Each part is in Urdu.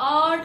8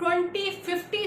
2050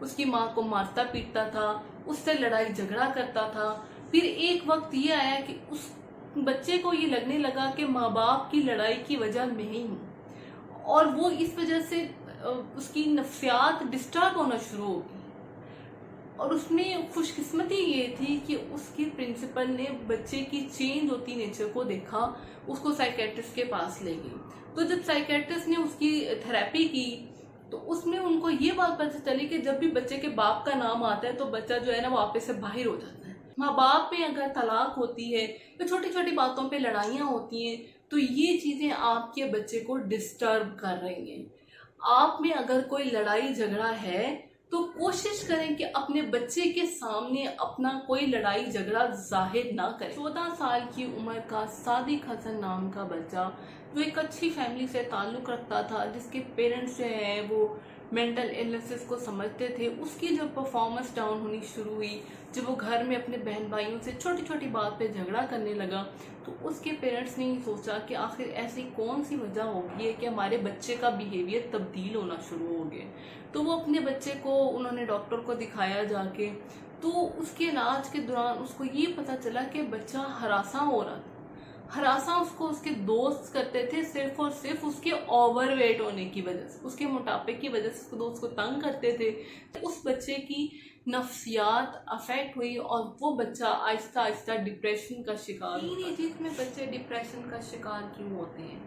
اس کی ماں کو مارتا پیٹتا تھا، اس سے لڑائی جھگڑا کرتا تھا۔ پھر ایک وقت یہ آیا کہ اس بچے کو یہ لگنے لگا کہ ماں باپ کی لڑائی کی وجہ میں ہی ہوں، اور وہ اس وجہ سے اس کی نفسیات ڈسٹرب ہونا شروع ہو گئی۔ اور اس میں خوش قسمتی یہ تھی کہ اس کی پرنسپل نے بچے کی چینج ہوتی نیچر کو دیکھا، اس کو سائیکیٹرسٹ کے پاس لے گئی۔ تو جب سائیکیٹرسٹ نے اس کی تھراپی کی تو اس میں ان کو یہ بات پتہ چلی کہ جب بھی بچے کے باپ کا نام آتا ہے تو بچہ جو ہے نا وہ آپے سے باہر ہو جاتا ہے۔ ماں باپ میں اگر طلاق ہوتی ہے یا چھوٹی چھوٹی باتوں پہ لڑائیاں ہوتی ہیں تو یہ چیزیں آپ کے بچے کو ڈسٹرب کر رہی ہیں۔ آپ میں اگر کوئی لڑائی جھگڑا ہے تو کوشش کریں کہ اپنے بچے کے سامنے اپنا کوئی لڑائی جھگڑا ظاہر نہ کریں۔ 14 سال کی عمر کا صادق حسن نام کا بچہ جو ایک اچھی فیملی سے تعلق رکھتا تھا، جس کے پیرنٹس جو ہیں وہ مینٹل ایلنسز کو سمجھتے تھے، اس کی جب پرفارمنس ڈاؤن ہونی شروع ہوئی، جب وہ گھر میں اپنے بہن بھائیوں سے چھوٹی چھوٹی بات پہ جھگڑا کرنے لگا، تو اس کے پیرنٹس نے یہ سوچا کہ آخر ایسی کون سی وجہ ہوگی ہے کہ ہمارے بچے کا بیہیویئر تبدیل ہونا شروع ہو گیا۔ تو وہ اپنے بچے کو انہوں نے ڈاکٹر کو دکھایا جا کے، تو اس کے علاج کے دوران اس کو یہ پتہ چلا کہ بچہ ہراساں ہو رہا تھا۔ ہراساں اس کو اس کے دوست کرتے تھے صرف اور صرف اس کے اوور ویٹ ہونے کی وجہ سے، اس کے موٹاپے کی وجہ سے اس کو دوست کو تنگ کرتے تھے۔ اس بچے کی نفسیات افیکٹ ہوئی اور وہ بچہ آہستہ آہستہ ڈپریشن کا شکار ہوتا ہے۔ ٹین ایج میں بچے ڈپریشن کا شکار کیوں ہوتے ہیں؟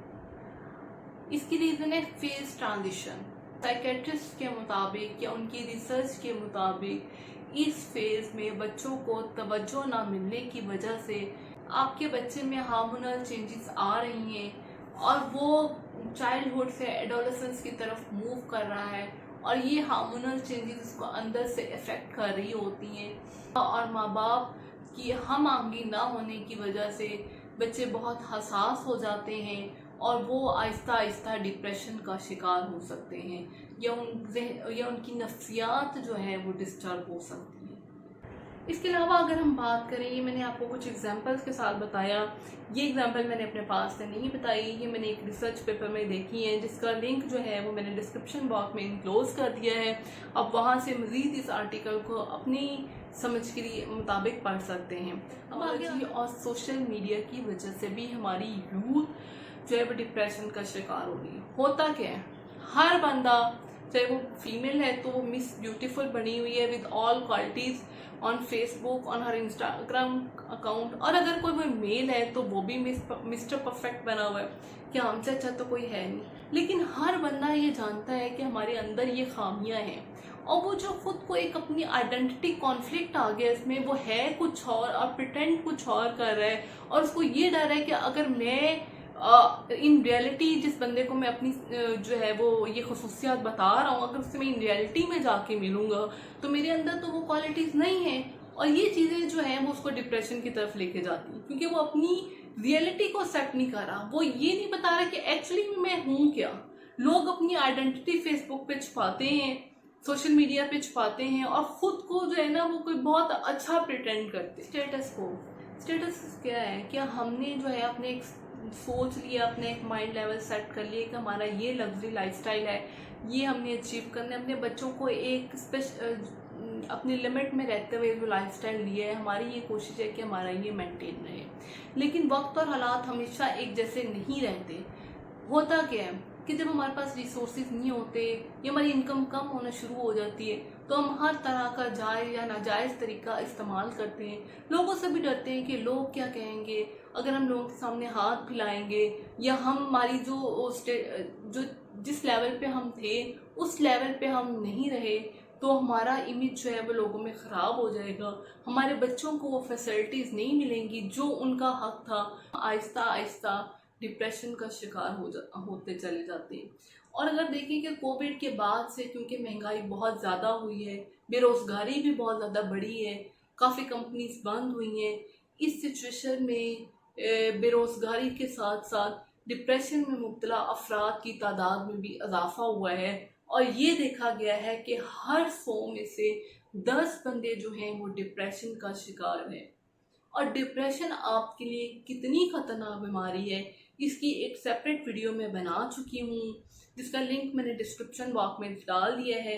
اس کی ریزن ہے فیز ٹرانزیشن۔ سائیکیٹرسٹ کے مطابق یا ان کی ریسرچ کے مطابق اس فیز میں بچوں کو توجہ نہ ملنے کی وجہ سے آپ کے بچے میں ہارمونل چینجز آ رہی ہیں اور وہ چائلڈہڈ سے ایڈولسنس کی طرف موو کر رہا ہے، اور یہ ہارمونل چینجز اس کو اندر سے افیکٹ کر رہی ہوتی ہیں، اور ماں باپ کی ہم آہنگی نہ ہونے کی وجہ سے بچے بہت حساس ہو جاتے ہیں اور وہ آہستہ آہستہ ڈپریشن کا شکار ہو سکتے ہیں، یا ان کی نفسیات جو ہے وہ ڈسٹرب ہو سکتی ہیں۔ اس کے علاوہ اگر ہم بات کریں، یہ میں نے آپ کو کچھ ایگزامپلس کے ساتھ بتایا، یہ ایگزامپل میں نے اپنے پاس سے نہیں بتائی، یہ میں نے ایک ریسرچ پیپر میں دیکھی ہے جس کا لنک جو ہے وہ میں نے ڈسکرپشن باکس میں انکلوز کر دیا ہے۔ آپ وہاں سے مزید اس آرٹیکل کو اپنی سمجھ کے مطابق پڑھ سکتے ہیں۔ ٹیکنالوجی اور سوشل میڈیا کی وجہ سے بھی ہماری یوتھ جو ہے وہ ڈپریشن کا شکار ہو رہی ہے۔ ہوتا کیا ہے، ہر بندہ چاہے وہ فیمیل ہے تو وہ مس بیوٹیفل بنی ہوئی ہے with all qualities on Facebook, on her Instagram account, اور اگر کوئی وہ میل ہے تو وہ بھی مسٹر پرفیکٹ بنا ہوا ہے کہ ہم سے اچھا تو کوئی ہے نہیں۔ لیکن ہر بندہ یہ جانتا ہے کہ ہمارے اندر یہ خامیاں ہیں، اور وہ جو خود کو ایک اپنی آئیڈینٹی کانفلکٹ آ گیا اس میں، وہ ہے کچھ اور پریٹینڈ کچھ اور کر رہا ہے، اور اس کو یہ ڈر ہے کہ اگر میں ان ریئلٹی جس بندے کو میں اپنی جو ہے وہ یہ خصوصیات بتا رہا ہوں، اگر اس سے میں ان ریئلٹی میں جا کے ملوں گا تو میرے اندر تو وہ کوالٹیز نہیں ہیں، اور یہ چیزیں جو ہیں وہ اس کو ڈپریشن کی طرف لے کے جاتی ہیں، کیونکہ وہ اپنی ریئلٹی کو ایکسیپٹ نہیں کر رہا، وہ یہ نہیں بتا رہا کہ ایکچولی میں ہوں کیا۔ لوگ اپنی آئیڈینٹی فیس بک پہ چھپاتے ہیں، سوشل میڈیا پہ چھپاتے ہیں، اور خود کو جو ہے نا وہ کوئی بہت اچھا پریٹینڈ کرتے ہیں۔ اسٹیٹس کیا ہے؟ کیا ہم نے جو ہے اپنے ایک سوچ لیا، اپنے ایک مائنڈ لیول سیٹ کر لیا کہ ہمارا یہ لگژری لائف سٹائل ہے، یہ ہم نے اچیو کرنا ہے، اپنے بچوں کو ایک اپنی لمٹ میں رہتے ہوئے جو لائف سٹائل لیا ہے، ہماری یہ کوشش ہے کہ ہمارا یہ مینٹین رہے۔ لیکن وقت اور حالات ہمیشہ ایک جیسے نہیں رہتے۔ ہوتا کیا ہے کہ جب ہمارے پاس ریسورسز نہیں ہوتے یا ہماری انکم کم ہونا شروع ہو جاتی ہے تو ہم ہر طرح کا جائز یا ناجائز طریقہ استعمال کرتے ہیں۔ لوگوں سے بھی ڈرتے ہیں کہ لوگ کیا کہیں گے اگر ہم لوگوں کے سامنے ہاتھ پھیلائیں گے، یا ہماری جو جس لیول پہ ہم تھے اس لیول پہ ہم نہیں رہے تو ہمارا امیج جو ہے وہ لوگوں میں خراب ہو جائے گا، ہمارے بچوں کو وہ فیسلٹیز نہیں ملیں گی جو ان کا حق تھا۔ آہستہ آہستہ ڈپریشن کا شکار ہوتے چلے جاتے ہیں۔ اور اگر دیکھیں کہ کووڈ کے بعد سے کیونکہ مہنگائی بہت زیادہ ہوئی ہے، بے روزگاری بھی بہت زیادہ بڑھی ہے، کافی کمپنیز بند ہوئی ہیں، اس سچویشن میں بے روزگاری کے ساتھ ساتھ ڈپریشن میں مبتلا افراد کی تعداد میں بھی اضافہ ہوا ہے، اور یہ دیکھا گیا ہے کہ ہر 100 میں سے 10 بندے جو ہیں وہ ڈپریشن کا شکار ہیں۔ اور ڈپریشن آپ کے لیے کتنی خطرناک بیماری ہے اس کی ایک سیپریٹ ویڈیو میں بنا چکی ہوں، جس کا لنک میں نے ڈسکرپشن باکس میں ڈال دیا ہے،